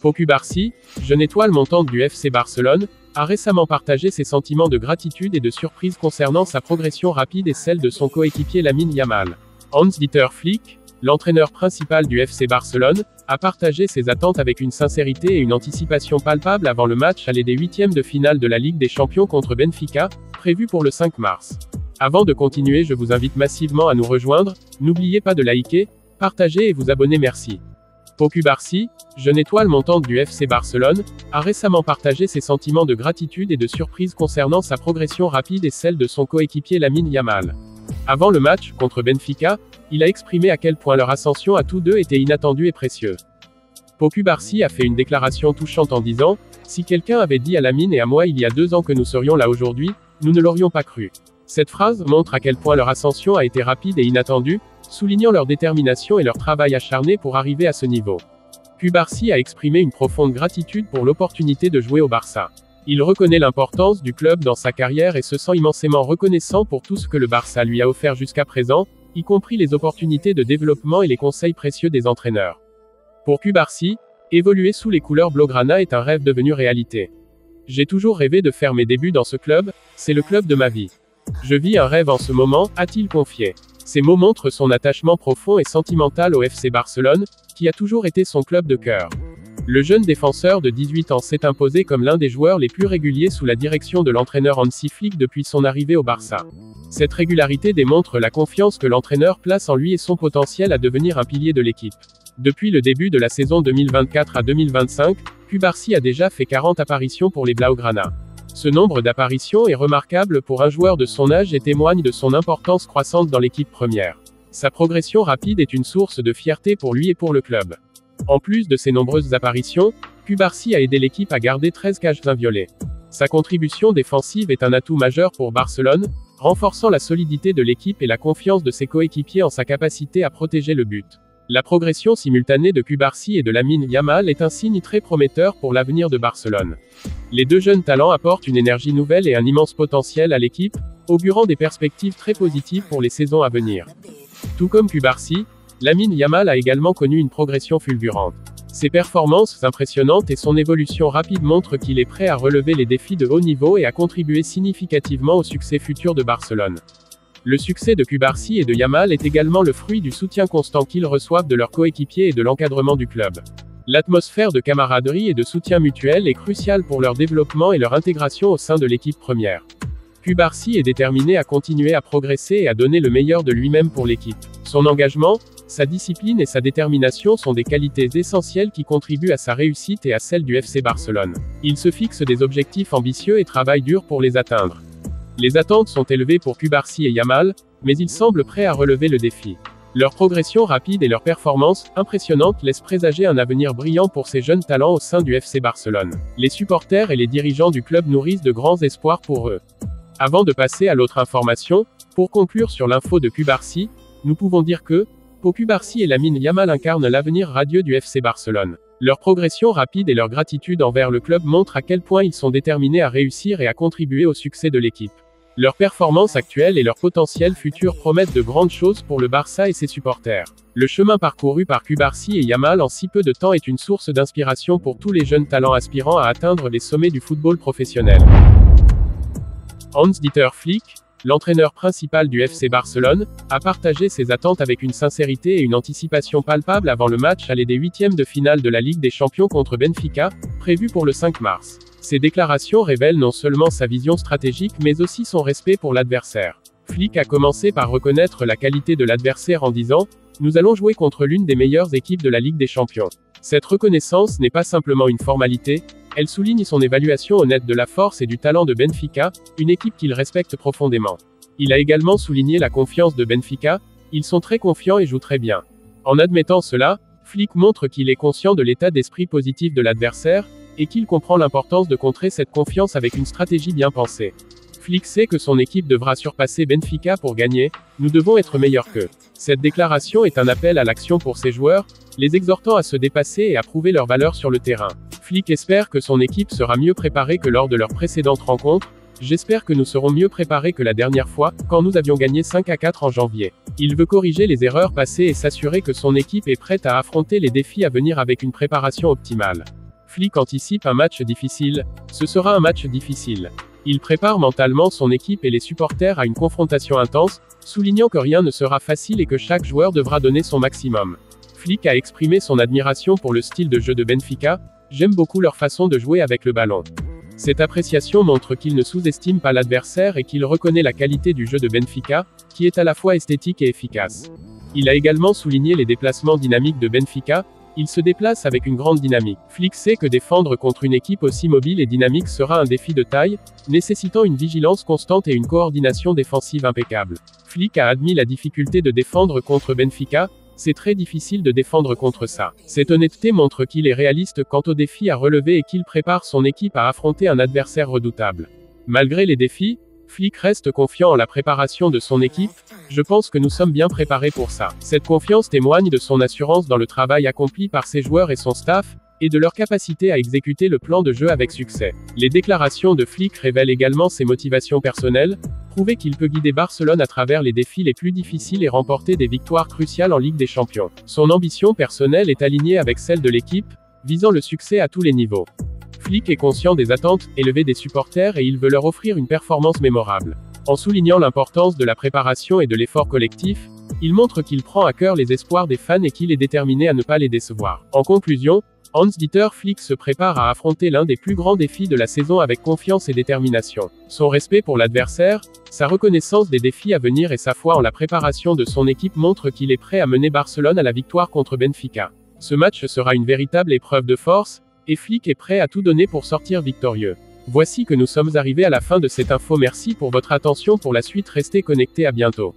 Pau Cubarsí, jeune étoile montante du FC Barcelone, a récemment partagé ses sentiments de gratitude et de surprise concernant sa progression rapide et celle de son coéquipier Lamine Yamal. Hans-Dieter Flick, l'entraîneur principal du FC Barcelone, a partagé ses attentes avec une sincérité et une anticipation palpable avant le match aller des huitièmes de finale de la Ligue des Champions contre Benfica, prévu pour le 5 mars. Avant de continuer, je vous invite massivement à nous rejoindre, n'oubliez pas de liker, partager et vous abonner, merci. Pau Cubarsí, jeune étoile montante du FC Barcelone, a récemment partagé ses sentiments de gratitude et de surprise concernant sa progression rapide et celle de son coéquipier Lamine Yamal. Avant le match, contre Benfica, il a exprimé à quel point leur ascension à tous deux était inattendue et précieuse. Pau Cubarsí a fait une déclaration touchante en disant « Si quelqu'un avait dit à Lamine et à moi il y a 2 ans que nous serions là aujourd'hui, nous ne l'aurions pas cru. » Cette phrase montre à quel point leur ascension a été rapide et inattendue, soulignant leur détermination et leur travail acharné pour arriver à ce niveau. Cubarsí a exprimé une profonde gratitude pour l'opportunité de jouer au Barça. Il reconnaît l'importance du club dans sa carrière et se sent immensément reconnaissant pour tout ce que le Barça lui a offert jusqu'à présent, y compris les opportunités de développement et les conseils précieux des entraîneurs. Pour Cubarsí, évoluer sous les couleurs blaugrana est un rêve devenu réalité. J'ai toujours rêvé de faire mes débuts dans ce club, c'est le club de ma vie. Je vis un rêve en ce moment, a-t-il confié. Ces mots montrent son attachement profond et sentimental au FC Barcelone, qui a toujours été son club de cœur. Le jeune défenseur de 18 ans s'est imposé comme l'un des joueurs les plus réguliers sous la direction de l'entraîneur Hansi Flick depuis son arrivée au Barça. Cette régularité démontre la confiance que l'entraîneur place en lui et son potentiel à devenir un pilier de l'équipe. Depuis le début de la saison 2024 à 2025, Cubarsí a déjà fait 40 apparitions pour les Blaugrana. Ce nombre d'apparitions est remarquable pour un joueur de son âge et témoigne de son importance croissante dans l'équipe première. Sa progression rapide est une source de fierté pour lui et pour le club. En plus de ses nombreuses apparitions, Cubarsí a aidé l'équipe à garder 13 cages inviolées. Sa contribution défensive est un atout majeur pour Barcelone, renforçant la solidité de l'équipe et la confiance de ses coéquipiers en sa capacité à protéger le but. La progression simultanée de Cubarsí et de Lamine Yamal est un signe très prometteur pour l'avenir de Barcelone. Les deux jeunes talents apportent une énergie nouvelle et un immense potentiel à l'équipe, augurant des perspectives très positives pour les saisons à venir. Tout comme Cubarsí, Lamine Yamal a également connu une progression fulgurante. Ses performances impressionnantes et son évolution rapide montrent qu'il est prêt à relever les défis de haut niveau et à contribuer significativement au succès futur de Barcelone. Le succès de Cubarsí et de Yamal est également le fruit du soutien constant qu'ils reçoivent de leurs coéquipiers et de l'encadrement du club. L'atmosphère de camaraderie et de soutien mutuel est cruciale pour leur développement et leur intégration au sein de l'équipe première. Cubarsí est déterminé à continuer à progresser et à donner le meilleur de lui-même pour l'équipe. Son engagement, sa discipline et sa détermination sont des qualités essentielles qui contribuent à sa réussite et à celle du FC Barcelone. Il se fixe des objectifs ambitieux et travaille dur pour les atteindre. Les attentes sont élevées pour Cubarsí et Yamal, mais ils semblent prêts à relever le défi. Leur progression rapide et leur performance impressionnante laissent présager un avenir brillant pour ces jeunes talents au sein du FC Barcelone. Les supporters et les dirigeants du club nourrissent de grands espoirs pour eux. Avant de passer à l'autre information, pour conclure sur l'info de Cubarsí, nous pouvons dire que Pau Cubarsí et Lamine Yamal incarnent l'avenir radieux du FC Barcelone. Leur progression rapide et leur gratitude envers le club montrent à quel point ils sont déterminés à réussir et à contribuer au succès de l'équipe. Leurs performances actuelles et leur potentiel futur promettent de grandes choses pour le Barça et ses supporters. Le chemin parcouru par Cubarsí et Yamal en si peu de temps est une source d'inspiration pour tous les jeunes talents aspirant à atteindre les sommets du football professionnel. Hans-Dieter Flick, l'entraîneur principal du FC Barcelone, a partagé ses attentes avec une sincérité et une anticipation palpable avant le match aller des huitièmes de finale de la Ligue des Champions contre Benfica, prévu pour le 5 mars. Ces déclarations révèlent non seulement sa vision stratégique mais aussi son respect pour l'adversaire. Flick a commencé par reconnaître la qualité de l'adversaire en disant « Nous allons jouer contre l'une des meilleures équipes de la Ligue des Champions ». Cette reconnaissance n'est pas simplement une formalité, elle souligne son évaluation honnête de la force et du talent de Benfica, une équipe qu'il respecte profondément. Il a également souligné la confiance de Benfica, ils sont très confiants et jouent très bien. En admettant cela, Flick montre qu'il est conscient de l'état d'esprit positif de l'adversaire, et qu'il comprend l'importance de contrer cette confiance avec une stratégie bien pensée. Flick sait que son équipe devra surpasser Benfica pour gagner, nous devons être meilleurs qu'eux. Cette déclaration est un appel à l'action pour ses joueurs, les exhortant à se dépasser et à prouver leur valeur sur le terrain. Flick espère que son équipe sera mieux préparée que lors de leur précédente rencontre, j'espère que nous serons mieux préparés que la dernière fois, quand nous avions gagné 5-4 en janvier. Il veut corriger les erreurs passées et s'assurer que son équipe est prête à affronter les défis à venir avec une préparation optimale. Flick anticipe un match difficile. Ce sera un match difficile. Il prépare mentalement son équipe et les supporters à une confrontation intense, soulignant que rien ne sera facile et que chaque joueur devra donner son maximum. Flick a exprimé son admiration pour le style de jeu de Benfica. J'aime beaucoup leur façon de jouer avec le ballon. Cette appréciation montre qu'il ne sous-estime pas l'adversaire et qu'il reconnaît la qualité du jeu de Benfica, qui est à la fois esthétique et efficace. Il a également souligné les déplacements dynamiques de Benfica. Il se déplace avec une grande dynamique. Flick sait que défendre contre une équipe aussi mobile et dynamique sera un défi de taille, nécessitant une vigilance constante et une coordination défensive impeccable. Flick a admis la difficulté de défendre contre Benfica. C'est très difficile de défendre contre ça. Cette honnêteté montre qu'il est réaliste quant aux défis à relever et qu'il prépare son équipe à affronter un adversaire redoutable. Malgré les défis, Flick reste confiant en la préparation de son équipe. Je pense que nous sommes bien préparés pour ça. Cette confiance témoigne de son assurance dans le travail accompli par ses joueurs et son staff, et de leur capacité à exécuter le plan de jeu avec succès. Les déclarations de Flick révèlent également ses motivations personnelles, prouver qu'il peut guider Barcelone à travers les défis les plus difficiles et remporter des victoires cruciales en Ligue des Champions. Son ambition personnelle est alignée avec celle de l'équipe, visant le succès à tous les niveaux. Flick est conscient des attentes élevées des supporters et il veut leur offrir une performance mémorable. En soulignant l'importance de la préparation et de l'effort collectif, il montre qu'il prend à cœur les espoirs des fans et qu'il est déterminé à ne pas les décevoir. En conclusion, Hans-Dieter Flick se prépare à affronter l'un des plus grands défis de la saison avec confiance et détermination. Son respect pour l'adversaire, sa reconnaissance des défis à venir et sa foi en la préparation de son équipe montrent qu'il est prêt à mener Barcelone à la victoire contre Benfica. Ce match sera une véritable épreuve de force, et Flick est prêt à tout donner pour sortir victorieux. Voici que nous sommes arrivés à la fin de cette info. Merci pour votre attention. Pour la suite, restez connectés. À bientôt.